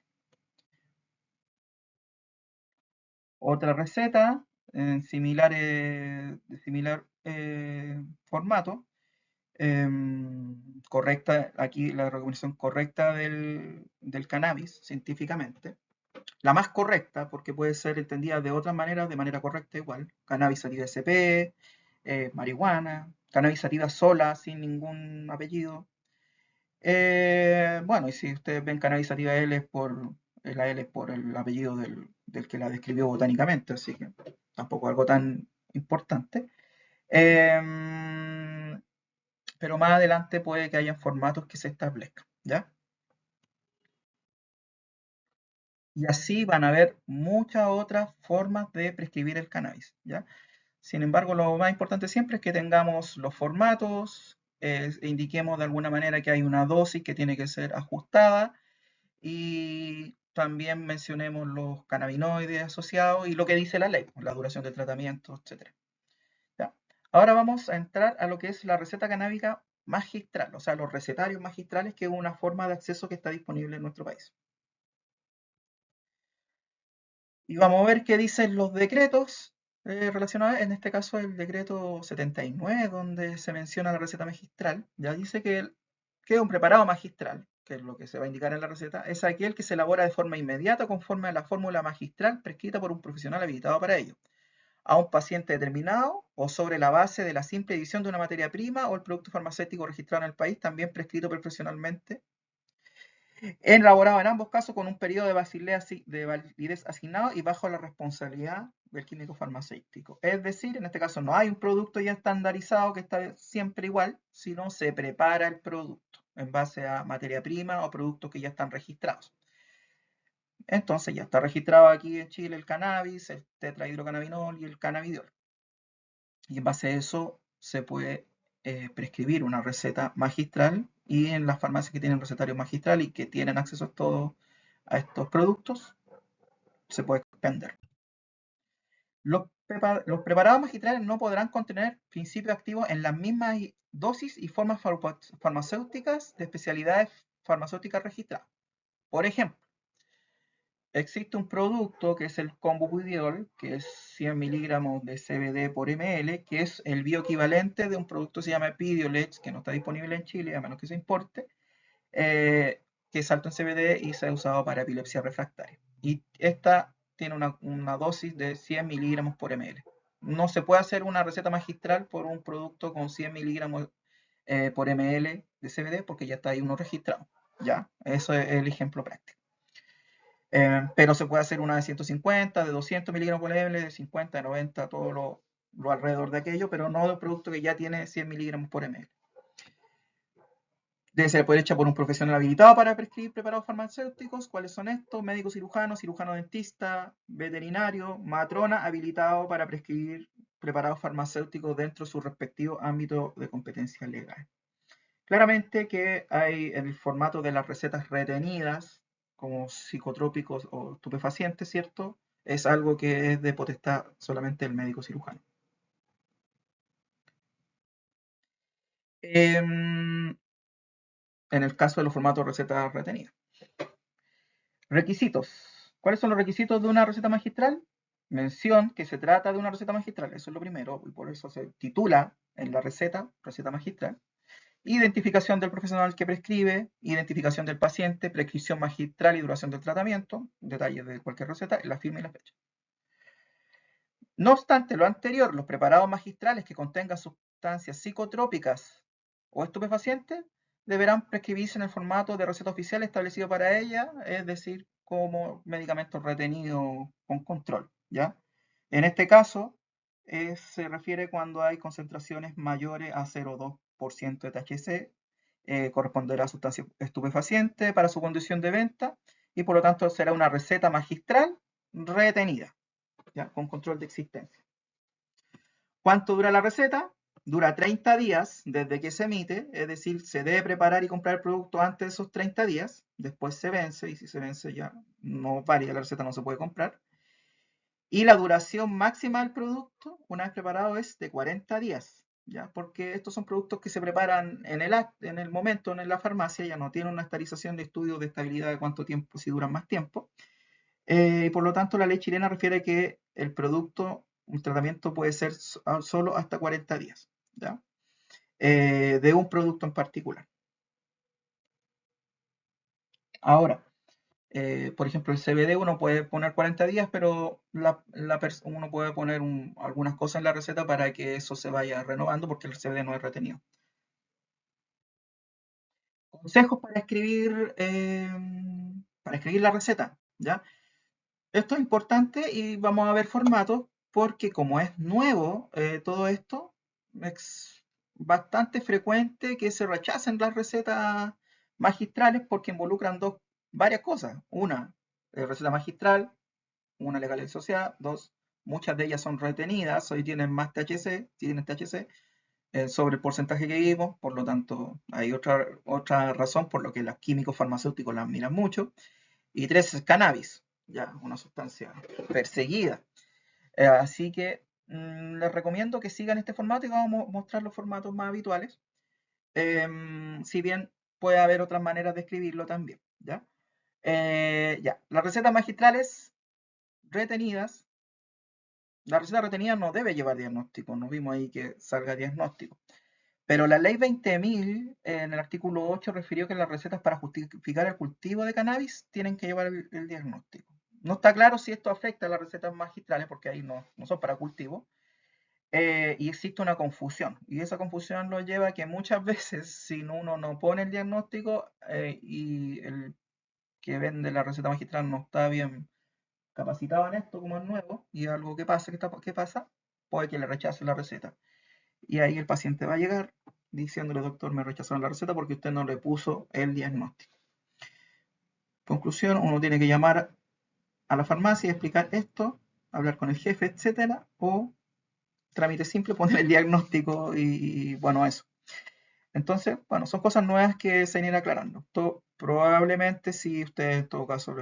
Otra receta de similar formato, correcta, aquí la recomendación correcta del cannabis científicamente. La más correcta, porque puede ser entendida de otras maneras, de manera correcta igual. Cannabis sativa SP, marihuana, cannabis sativa sola, sin ningún apellido. Bueno, y si ustedes ven cannabis sativa L es por, la L es por el apellido del que la describió botánicamente, así que tampoco algo tan importante. Pero más adelante puede que hayan formatos que se establezcan, ¿ya? Y así van a haber muchas otras formas de prescribir el cannabis, ¿ya? Sin embargo, lo más importante siempre es que tengamos los formatos, indiquemos de alguna manera que hay una dosis que tiene que ser ajustada y también mencionemos los cannabinoides asociados y lo que dice la ley, la duración del tratamiento, etc. ¿Ya? Ahora vamos a entrar a lo que es la receta canábica magistral, o sea, los recetarios magistrales, que es una forma de acceso que está disponible en nuestro país. Y vamos a ver qué dicen los decretos relacionados, en este caso el decreto 79, donde se menciona la receta magistral. Ya dice que un preparado magistral, que es lo que se va a indicar en la receta, es aquel que se elabora de forma inmediata conforme a la fórmula magistral prescrita por un profesional habilitado para ello, a un paciente determinado o sobre la base de la simple edición de una materia prima o el producto farmacéutico registrado en el país, también prescrito profesionalmente elaborado en ambos casos con un periodo de validez asignado y bajo la responsabilidad del químico farmacéutico. Es decir, en este caso no hay un producto ya estandarizado que está siempre igual, sino se prepara el producto en base a materia prima o productos que ya están registrados. Entonces ya está registrado aquí en Chile el cannabis, el tetrahidrocannabinol y el cannabidiol. Y en base a eso se puede prescribir una receta magistral y en las farmacias que tienen recetario magistral y que tienen acceso a todos a estos productos se puede vender. Los preparados magistrales no podrán contener principios activos en las mismas dosis y formas farmacéuticas de especialidades farmacéuticas registradas. Por ejemplo, existe un producto que es el Combupudiol, que es 100 miligramos de CBD por ml, que es el bioequivalente de un producto que se llama Epidiolex, que no está disponible en Chile, a menos que se importe, que es alto en CBD y se ha usado para epilepsia refractaria. Y esta tiene una dosis de 100 miligramos por ml. No se puede hacer una receta magistral por un producto con 100 miligramos por ml de CBD porque ya está ahí uno registrado. ¿Ya? Eso es el ejemplo práctico. Pero se puede hacer una de 150, de 200 miligramos por ml, de 50, de 90, todo lo alrededor de aquello, pero no de un producto que ya tiene 100 miligramos por ml. Debe ser hecha por un profesional habilitado para prescribir preparados farmacéuticos. ¿Cuáles son estos? Médico cirujano, cirujano dentista, veterinario, matrona habilitado para prescribir preparados farmacéuticos dentro de su respectivo ámbito de competencia legal. Claramente que hay en el formato de las recetas retenidas, como psicotrópicos o estupefacientes, ¿cierto? Es algo que es de potestad solamente del médico cirujano. En el caso de los formatos de recetas retenidas. Requisitos. ¿Cuáles son los requisitos de una receta magistral? Mención que se trata de una receta magistral, eso es lo primero, y por eso se titula en la receta, receta magistral. Identificación del profesional que prescribe, identificación del paciente, prescripción magistral y duración del tratamiento, detalles de cualquier receta, la firma y la fecha. No obstante lo anterior, los preparados magistrales que contengan sustancias psicotrópicas o estupefacientes deberán prescribirse en el formato de receta oficial establecido para ella, es decir, como medicamento retenido con control, ¿ya? En este caso, se refiere cuando hay concentraciones mayores a 0,2% de THC, corresponderá a sustancia estupefaciente para su condición de venta y por lo tanto será una receta magistral retenida, ¿ya? Con control de existencia. ¿Cuánto dura la receta? Dura 30 días desde que se emite, es decir, se debe preparar y comprar el producto antes de esos 30 días, después se vence y si se vence ya no es válida la receta, no se puede comprar. Y la duración máxima del producto, una vez preparado, es de 40 días, ¿ya? Porque estos son productos que se preparan en el momento, en la farmacia, ya no tienen una estabilización de estudio de estabilidad de cuánto tiempo, si duran más tiempo. Y por lo tanto, la ley chilena refiere que el producto, un tratamiento puede ser solo hasta 40 días, ¿ya? De un producto en particular. Ahora, por ejemplo, el CBD uno puede poner 40 días, pero uno puede poner algunas cosas en la receta para que eso se vaya renovando porque el CBD no es retenido. Consejos para escribir la receta, ¿ya? Esto es importante y vamos a ver formatos porque como es nuevo todo esto, es bastante frecuente que se rechacen las recetas magistrales porque involucran varias cosas. Una, receta magistral, una legal y asociada. Dos, muchas de ellas son retenidas, hoy tienen más THC, tienen THC, sobre el porcentaje que vimos, por lo tanto hay otra razón por lo que los químicos farmacéuticos las miran mucho. Y tres, es cannabis, ya una sustancia perseguida. Así que les recomiendo que sigan este formato y vamos a mostrar los formatos más habituales. Si bien puede haber otras maneras de escribirlo también, ¿ya? Ya, las recetas magistrales retenidas. La receta retenida no debe llevar diagnóstico, nos vimos ahí que salga diagnóstico. Pero la ley 20.000, en el artículo 8, refirió que las recetas para justificar el cultivo de cannabis tienen que llevar el diagnóstico. No está claro si esto afecta a las recetas magistrales, porque ahí no son para cultivo, y existe una confusión. Y esa confusión lo lleva a que muchas veces, si uno no pone el diagnóstico y el que vende la receta magistral no está bien capacitado en esto, como es nuevo, y algo que pasa, que pasa, puede que le rechace la receta. Y ahí el paciente va a llegar diciéndole, doctor, me rechazaron la receta porque usted no le puso el diagnóstico. Conclusión, uno tiene que llamar a la farmacia y explicar esto, hablar con el jefe, etcétera, o trámite simple, poner el diagnóstico y bueno, eso. Entonces, bueno, son cosas nuevas que se irán aclarando. Probablemente si usted en todo caso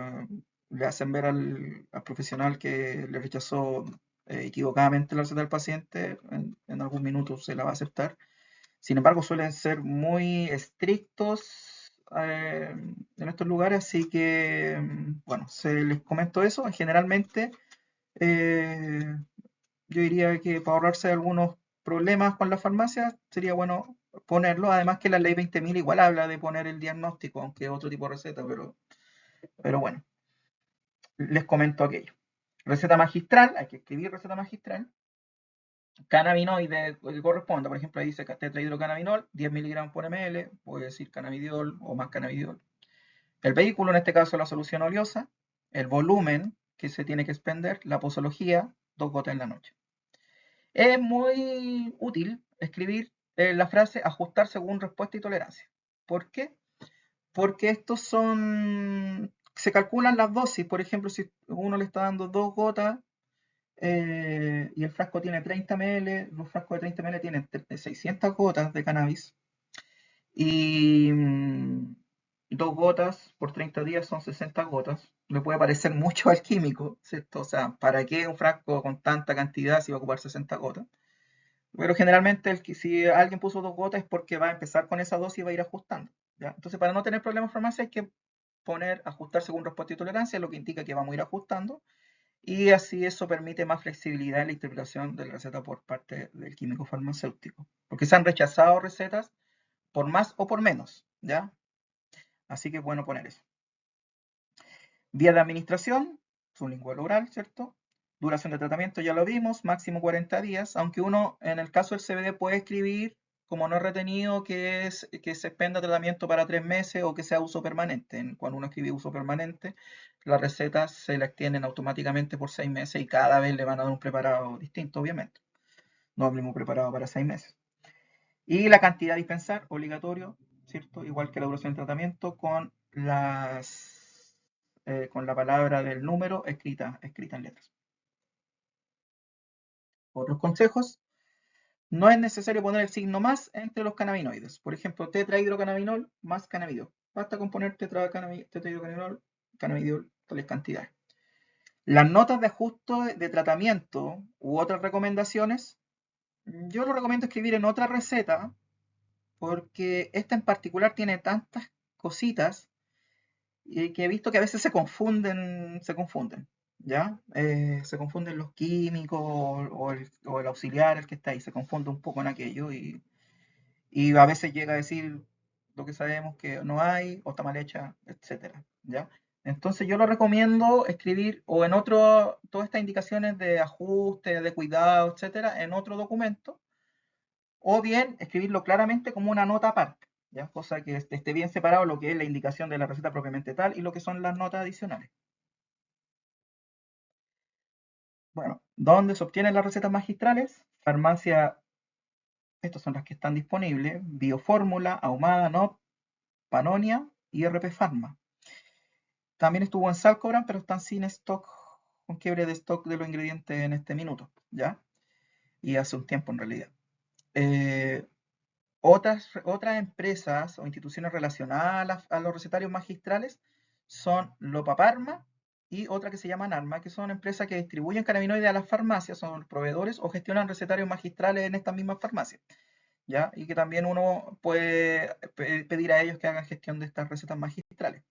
le hacen ver al profesional que le rechazó equivocadamente la receta del paciente, en algún minuto se la va a aceptar. Sin embargo, suelen ser muy estrictos en estos lugares, así que, bueno, se les comento eso. Generalmente, eh, yo diría que para ahorrarse algunos problemas con la farmacia, sería bueno ponerlo. Además que la ley 20.000 igual habla de poner el diagnóstico, aunque otro tipo de receta, pero bueno, les comento aquello. Receta magistral, hay que escribir receta magistral. Cannabinoide que corresponda, por ejemplo, ahí dice tetrahidrocannabinol, 10 miligramos por ml, puede decir cannabidiol o más cannabidiol. El vehículo, en este caso la solución oleosa, el volumen que se tiene que expender, la posología, 2 gotas en la noche. Es muy útil escribir la frase ajustar según respuesta y tolerancia. ¿Por qué? Porque se calculan las dosis, por ejemplo, si uno le está dando 2 gotas y el frasco tiene 30 ml, los frascos de 30 ml tienen 600 gotas de cannabis y 2 gotas por 30 días son 60 gotas. Le puede parecer mucho al químico, ¿cierto? O sea, ¿para qué un frasco con tanta cantidad si va a ocupar 60 gotas? Pero generalmente si alguien puso 2 gotas es porque va a empezar con esa dosis y va a ir ajustando, ¿ya? Entonces, para no tener problemas en farmacia hay que ajustar según respuesta y tolerancia, lo que indica que vamos a ir ajustando y así eso permite más flexibilidad en la interpretación de la receta por parte del químico farmacéutico, porque se han rechazado recetas por más o por menos, ¿ya? Así que es bueno poner eso. Vía de administración, sublingual oral, ¿cierto? Duración de tratamiento, ya lo vimos, máximo 40 días, aunque uno en el caso del CBD puede escribir como no retenido que se expenda tratamiento para 3 meses o que sea uso permanente. Cuando uno escribe uso permanente, las recetas se le extienden automáticamente por 6 meses y cada vez le van a dar un preparado distinto, obviamente. No el mismo preparado para 6 meses. Y la cantidad a dispensar, obligatorio, ¿cierto? Igual que la duración del tratamiento con con la palabra del número escrita en letras. Otros consejos: no es necesario poner el signo más entre los cannabinoides. Por ejemplo, tetrahidrocannabinol más cannabidiol. Basta con poner tetrahidrocannabinol, cannabidiol, tales cantidades. Las notas de ajuste de tratamiento u otras recomendaciones, yo lo recomiendo escribir en otra receta, porque esta en particular tiene tantas cositas que he visto que a veces se confunden, ¿ya? Se confunden los químicos o el auxiliar, el que está ahí, se confunde un poco en aquello y a veces llega a decir lo que sabemos que no hay o está mal hecha, etcétera, ¿ya? Entonces yo lo recomiendo escribir o en otro, todas estas indicaciones de ajuste, de cuidado, etcétera, en otro documento, o bien escribirlo claramente como una nota aparte, ¿ya? Cosa que esté bien separado lo que es la indicación de la receta propiamente tal y lo que son las notas adicionales. Bueno, ¿dónde se obtienen las recetas magistrales? Farmacia, estas son las que están disponibles: Biofórmula, Ahumada, NOP, Panonia y RP Pharma. También estuvo en Salcobran, pero están sin stock, con quiebre de stock de los ingredientes en este minuto, ¿ya? Y hace un tiempo en realidad. Otras empresas o instituciones relacionadas a los recetarios magistrales son Lopa Parma y otra que se llama Narma, que son empresas que distribuyen cannabinoides a las farmacias, son los proveedores o gestionan recetarios magistrales en estas mismas farmacias, ¿ya? Y que también uno puede pedir a ellos que hagan gestión de estas recetas magistrales.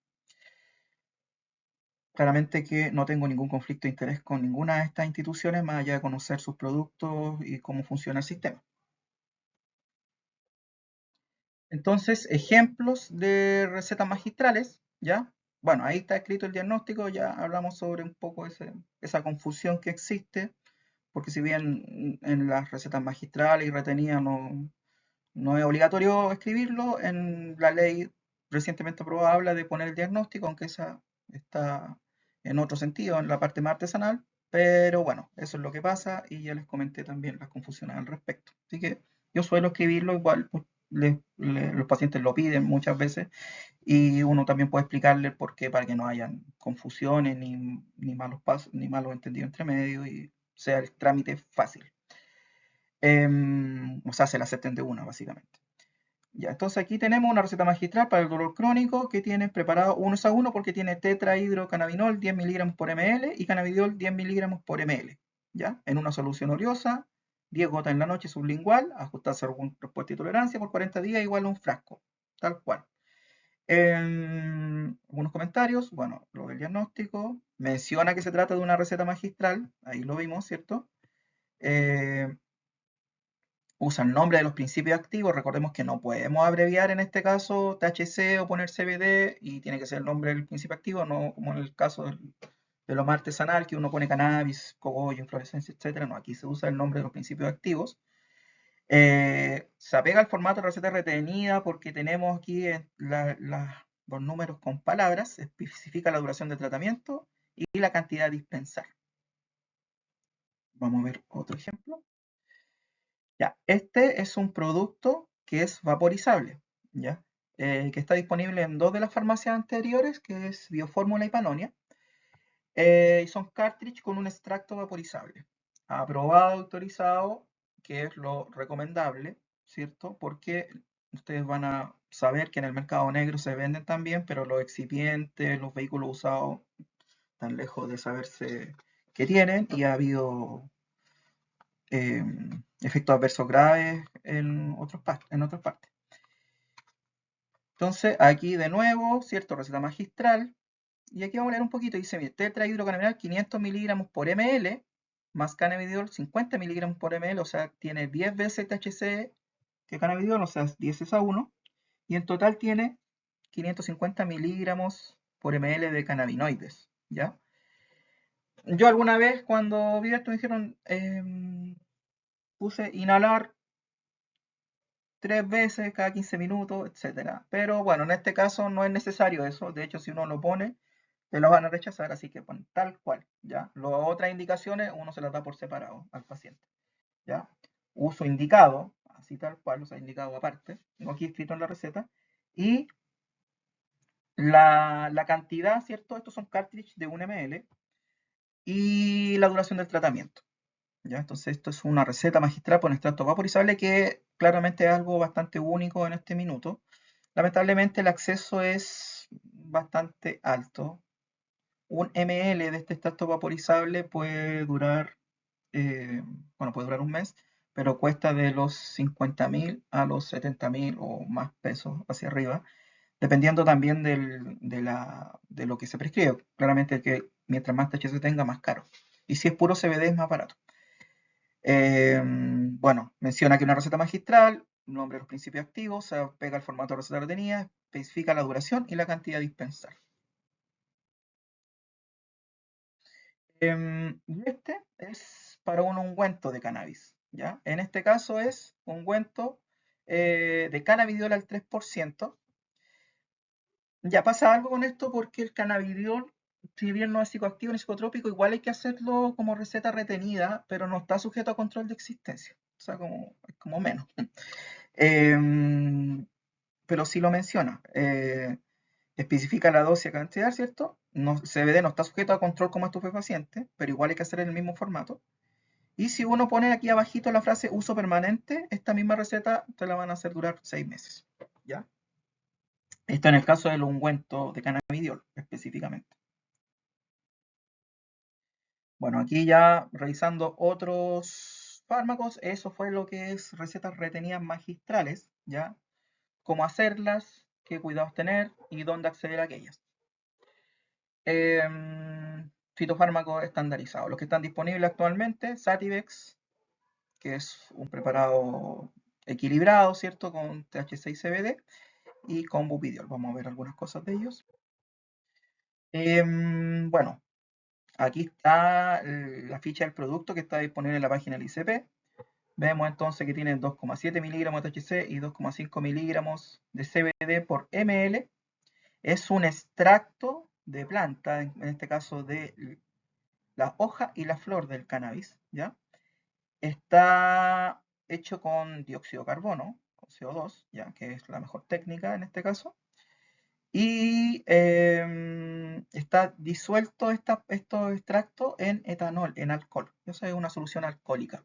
Claramente que no tengo ningún conflicto de interés con ninguna de estas instituciones, más allá de conocer sus productos y cómo funciona el sistema. Entonces, ejemplos de recetas magistrales, ¿ya? Bueno, ahí está escrito el diagnóstico, ya hablamos sobre un poco esa confusión que existe, porque si bien en las recetas magistrales y retenidas no es obligatorio escribirlo, en la ley recientemente aprobada habla de poner el diagnóstico, aunque esa está en otro sentido, en la parte más artesanal, pero bueno, eso es lo que pasa y ya les comenté también las confusiones al respecto. Así que yo suelo escribirlo, igual pues, los pacientes lo piden muchas veces y uno también puede explicarle el por qué para que no hayan confusiones ni malos pasos, ni malos entendidos entre medio y sea el trámite fácil. O sea, se la acepten de una, básicamente. Ya, entonces aquí tenemos una receta magistral para el dolor crónico que tiene preparado 1 a 1 porque tiene tetrahidrocannabinol 10 miligramos por ml y cannabidiol 10 miligramos por ml, ¿ya? En una solución oriosa, 10 gotas en la noche sublingual, ajustarse a algún respuesta y tolerancia por 40 días igual a un frasco, tal cual. Algunos comentarios, bueno, lo del diagnóstico, menciona que se trata de una receta magistral, ahí lo vimos, ¿cierto? Usa el nombre de los principios activos, recordemos que no podemos abreviar en este caso THC o poner CBD y tiene que ser el nombre del principio activo, no como en el caso de lo más artesanal que uno pone cannabis, cogollo, inflorescencia, etcétera. No, aquí se usa el nombre de los principios activos. Se apega al formato de receta retenida porque tenemos aquí los números con palabras, especifica la duración de tratamiento y la cantidad a dispensar. Vamos a ver otro ejemplo. Ya, este es un producto que es vaporizable, ¿ya? Que está disponible en 2 de las farmacias anteriores, que es Biofórmula y Panonia. Y son cartridge con un extracto vaporizable. Aprobado, autorizado, que es lo recomendable, ¿cierto? Porque ustedes van a saber que en el mercado negro se venden también, pero los excipientes, los vehículos usados, están lejos de saberse qué tienen y ha habido efectos adversos graves en otras partes. Entonces, aquí de nuevo, ¿cierto? Receta magistral. Y aquí vamos a leer un poquito. Dice, mire, tetrahidrocannabinol 500 miligramos por ml, más cannabidiol 50 miligramos por ml, o sea, tiene 10 veces THC que cannabidiol, o sea, 10 es a 1. Y en total tiene 550 miligramos por ml de cannabinoides, ¿ya? Yo alguna vez cuando vi esto me dijeron, puse inhalar 3 veces cada 15 minutos, etcétera. Pero bueno, en este caso no es necesario eso. De hecho, si uno lo pone, te lo van a rechazar, así que pon tal cual, ¿ya? Las otras indicaciones uno se las da por separado al paciente, ¿ya? Uso indicado, así tal cual, o sea, indicado aparte, tengo aquí escrito en la receta, y la cantidad, ¿cierto? Estos son cartridge de 1 ml, y la duración del tratamiento, ¿ya? Entonces esto es una receta magistral por extracto vaporizable que claramente es algo bastante único en este minuto. Lamentablemente el acceso es bastante alto. Un ml de este extracto vaporizable puede durar, bueno, puede durar un mes, pero cuesta de los 50.000 a los 70.000 o más pesos hacia arriba, dependiendo también de lo que se prescribe. Claramente que mientras más THC tenga, más caro. Y si es puro CBD es más barato. Bueno, menciona que una receta magistral, nombre de los principios activos, se pega al formato de receta retenida, especifica la duración y la cantidad a dispensar. Y este es para un ungüento de cannabis, ¿ya? En este caso es ungüento de cannabidiol al 3%. Ya pasa algo con esto porque el cannabidiol, si bien no es psicoactivo ni psicotrópico, igual hay que hacerlo como receta retenida, pero no está sujeto a control de existencia. O sea, como menos. Em, pero sí lo menciona. Especifica la dosis y cantidad, ¿cierto? No, CBD no está sujeto a control como estupefaciente, pero igual hay que hacer en el mismo formato. Y si uno pone aquí abajito la frase uso permanente, esta misma receta te la van a hacer durar 6 meses. ¿Ya? Esto en el caso del ungüento de cannabidiol, específicamente. Bueno, aquí ya revisando otros fármacos, eso fue lo que es recetas retenidas magistrales, ¿ya? Cómo hacerlas, qué cuidados tener y dónde acceder a aquellas. Fitofármacos estandarizados. Los que están disponibles actualmente, Sativex, que es un preparado equilibrado, ¿cierto? Con THC y CBD, y con bupidiol. Vamos a ver algunas cosas de ellos. Bueno, aquí está la ficha del producto que está disponible en la página del ICP. Vemos entonces que tiene 2,7 miligramos de THC y 2,5 miligramos de CBD por ml. Es un extracto de planta, en este caso de la hoja y la flor del cannabis, ¿ya? Está hecho con dióxido de carbono, con CO2, ya que es la mejor técnica en este caso. Y está disuelto estos extractos en etanol, en alcohol. Eso es una solución alcohólica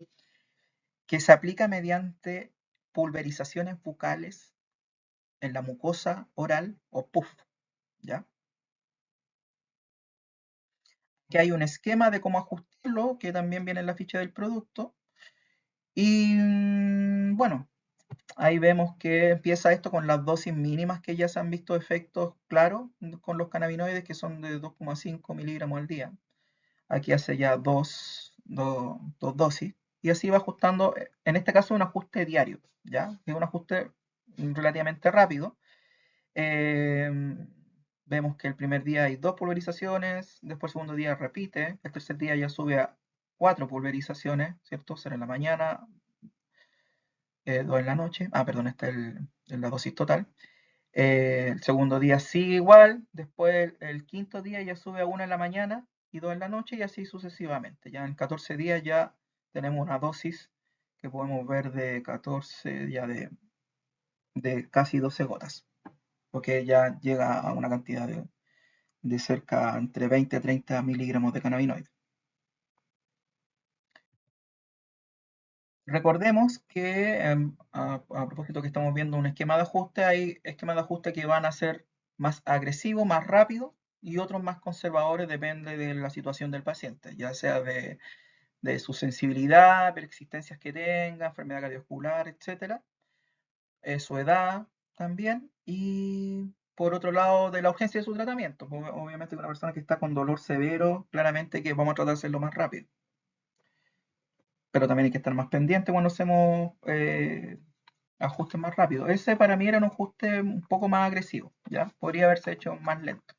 que se aplica mediante pulverizaciones bucales en la mucosa oral o puff, ¿ya? Que hay un esquema de cómo ajustarlo, que también viene en la ficha del producto. Y bueno, ahí vemos que empieza esto con las dosis mínimas que ya se han visto efectos claros con los cannabinoides, que son de 2,5 miligramos al día. Aquí hace ya dos dosis. Y así va ajustando, en este caso un ajuste diario, ¿ya? Es un ajuste relativamente rápido. Eh, Vemos que el primer día hay 2 pulverizaciones, después el segundo día repite, el tercer día ya sube a 4 pulverizaciones, ¿cierto? 0 en la mañana, 2 en la noche. Ah, perdón, esta es la dosis total. El segundo día sigue igual, después el quinto día ya sube a 1 en la mañana y 2 en la noche y así sucesivamente. Ya en 14 días ya tenemos una dosis que podemos ver de 14, ya de casi 12 gotas, porque ya llega a una cantidad de cerca entre 20 a 30 miligramos de cannabinoides. Recordemos que a propósito que estamos viendo un esquema de ajuste, hay esquemas de ajuste que van a ser más agresivos, más rápidos y otros más conservadores, depende de la situación del paciente, ya sea de su sensibilidad, existencias que tenga, enfermedad cardiovascular, etcétera, su edad también y por otro lado, de la urgencia de su tratamiento. Pues, obviamente, una persona que está con dolor severo, claramente que vamos a tratar de hacerlo más rápido. Pero también hay que estar más pendiente cuando hacemos ajustes más rápidos. Ese para mí era un ajuste un poco más agresivo, ¿ya? Podría haberse hecho más lento.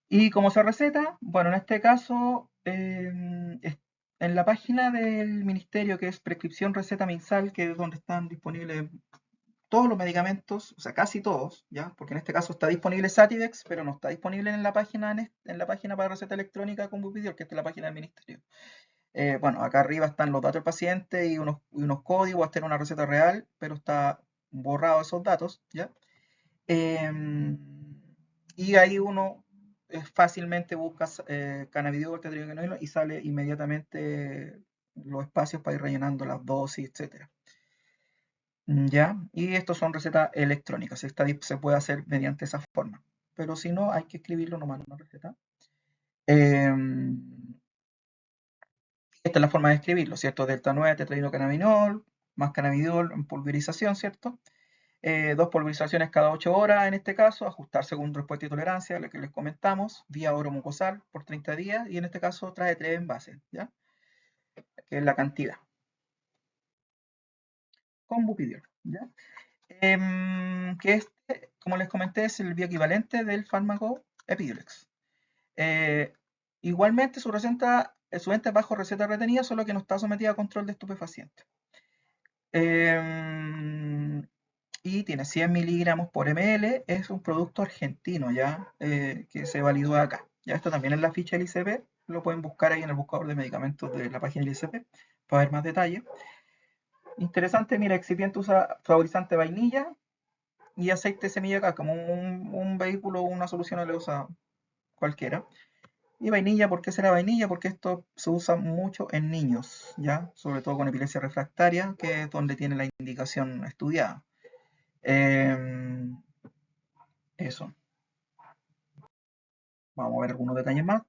Y como se receta, bueno, en este caso, en la página del ministerio, que es prescripción receta mensal, que es donde están disponibles todos los medicamentos, o sea, casi todos, ¿ya? Porque en este caso está disponible Sativex, pero no está disponible en la página, en la página para receta electrónica con Bupidiol, que es la página del ministerio. Bueno, acá arriba están los datos del paciente y unos códigos, hasta en una receta real, pero está borrado esos datos, ¿ya? Y ahí uno fácilmente busca cannabidiol, tetrahidrocannabinol y sale inmediatamente los espacios para ir rellenando las dosis, etcétera. ¿Ya? Y estos son recetas electrónicas. Se puede hacer mediante esa forma. Pero si no, hay que escribirlo nomás en una receta. Esta es la forma de escribirlo, ¿cierto? Delta 9 tetrahidrocannabinol, más cannabidiol en pulverización, ¿cierto? 2 pulverizaciones cada 8 horas en este caso, ajustar según respuesta y tolerancia, lo que les comentamos, vía oromucosal por 30 días, y en este caso trae 3 envases, ¿ya? Que es la cantidad. Con Bupidiol, ¿ya? Que este, como les comenté, es el bioequivalente del fármaco Epidiolex. Igualmente, su venta es bajo receta retenida, solo que no está sometida a control de estupefacientes. Y tiene 100 miligramos por ml, es un producto argentino ya, que se validó acá. Ya esto también es la ficha del ICP, lo pueden buscar ahí en el buscador de medicamentos de la página del ICP para ver más detalles. Interesante, mira, excipiente usa saborizante vainilla y aceite de semilla acá, como un vehículo, una solución oleosa cualquiera. Y vainilla, ¿por qué será vainilla? Porque esto se usa mucho en niños, ¿ya? Sobre todo con epilepsia refractaria, que es donde tiene la indicación estudiada. Eso. Vamos a ver algunos detalles más.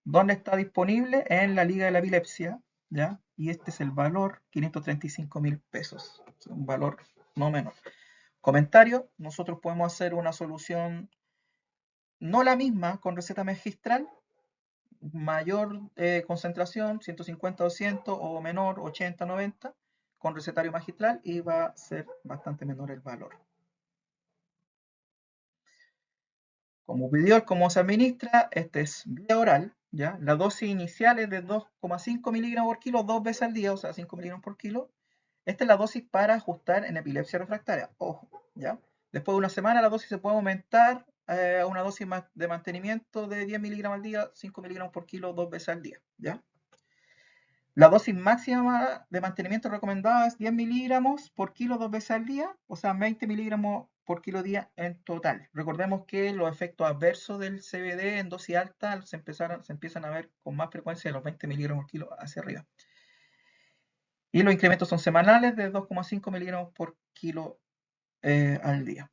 ¿Dónde está disponible? En la Liga de la Epilepsia, ¿ya? Y este es el valor, 535.000 pesos. Es un valor no menor. Comentario, nosotros podemos hacer una solución, no la misma, con receta magistral, mayor concentración, 150, 200, o menor, 80, 90, con recetario magistral, y va a ser bastante menor el valor. Como pidió, cómo se administra, este es vía oral, ¿ya? La dosis inicial es de 2,5 miligramos por kilo 2 veces al día, o sea, 5 miligramos por kilo. Esta es la dosis para ajustar en epilepsia refractaria, ojo, ¿ya? Después de una semana la dosis se puede aumentar a una dosis de mantenimiento de 10 miligramos al día, 5 miligramos por kilo 2 veces al día, ¿ya? La dosis máxima de mantenimiento recomendada es 10 miligramos por kilo 2 veces al día, o sea, 20 miligramos por kilo día en total. Recordemos que los efectos adversos del CBD en dosis alta se empiezan a ver con más frecuencia de los 20 miligramos por kilo hacia arriba. Y los incrementos son semanales de 2,5 miligramos por kilo al día.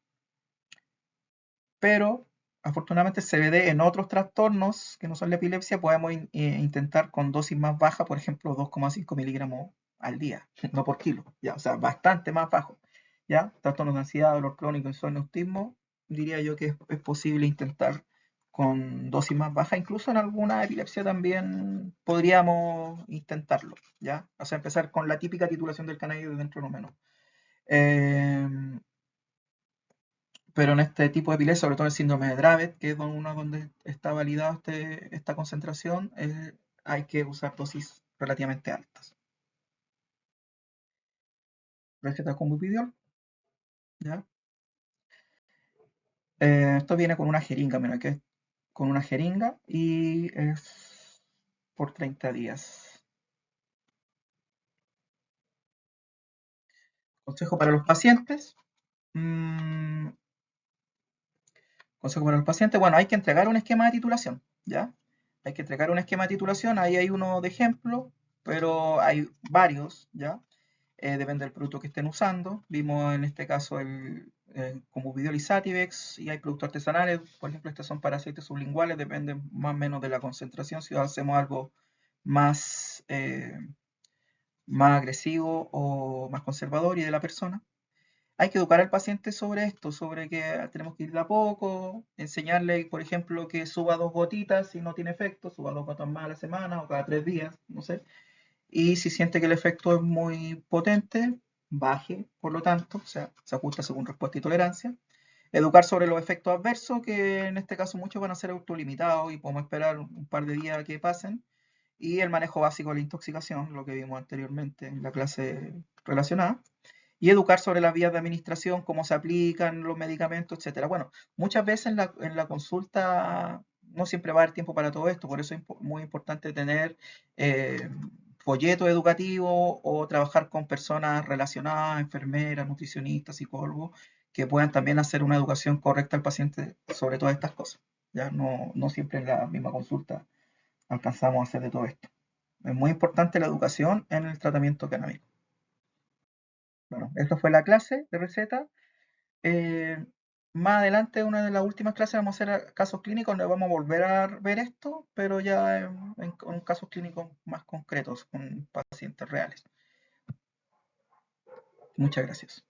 Pero afortunadamente el CBD en otros trastornos que no son la epilepsia podemos intentar con dosis más baja, por ejemplo 2,5 miligramos al día, no por kilo, ya, o sea, bastante más bajo. ¿Ya? Trastornos de ansiedad, dolor crónico, insomnio, autismo, diría yo que es posible intentar con dosis más baja, incluso en alguna epilepsia también podríamos intentarlo, ¿ya? O sea, empezar con la típica titulación del cannabis dentro de lo menos. Pero en este tipo de epilepsia, sobre todo el síndrome de Dravet, que es uno donde está validada esta concentración, hay que usar dosis relativamente altas. Receta con bupidiol, ¿ya? Esto viene con una jeringa, mira, que es con una jeringa y es por 30 días. Consejo para los pacientes. Consejo para los pacientes. Bueno, hay que entregar un esquema de titulación, ¿ya? Hay que entregar un esquema de titulación. Ahí hay uno de ejemplo, pero hay varios, ¿ya? Depende del producto que estén usando. Vimos en este caso como Bupidiol y Sativex, y hay productos artesanales, por ejemplo, estos son para aceites sublinguales, dependen más o menos de la concentración. Si hacemos algo más, más agresivo o más conservador y de la persona. hay que educar al paciente sobre esto, sobre que tenemos que ir de a poco, enseñarle, por ejemplo, que suba 2 gotitas si no tiene efecto, suba 2 gotas más a la semana o cada 3 días, no sé. Y si siente que el efecto es muy potente, baje, por lo tanto, o sea, se ajusta según respuesta y tolerancia. Educar sobre los efectos adversos, que en este caso muchos van a ser autolimitados y podemos esperar un par de días a que pasen. Y el manejo básico de la intoxicación, lo que vimos anteriormente en la clase relacionada. Y educar sobre las vías de administración, cómo se aplican los medicamentos, etcétera. Bueno, muchas veces en la consulta no siempre va a haber tiempo para todo esto, por eso es muy importante tener eh, folletos educativos o trabajar con personas relacionadas, enfermeras, nutricionistas, psicólogos, que puedan también hacer una educación correcta al paciente sobre todas estas cosas. Ya no siempre en la misma consulta alcanzamos a hacer de todo esto. Es muy importante la educación en el tratamiento canábico. Bueno, esta fue la clase de receta. Eh, Más adelante, una de las últimas clases, vamos a hacer casos clínicos donde vamos a volver a ver esto, pero ya en casos clínicos más concretos, con pacientes reales. Muchas gracias.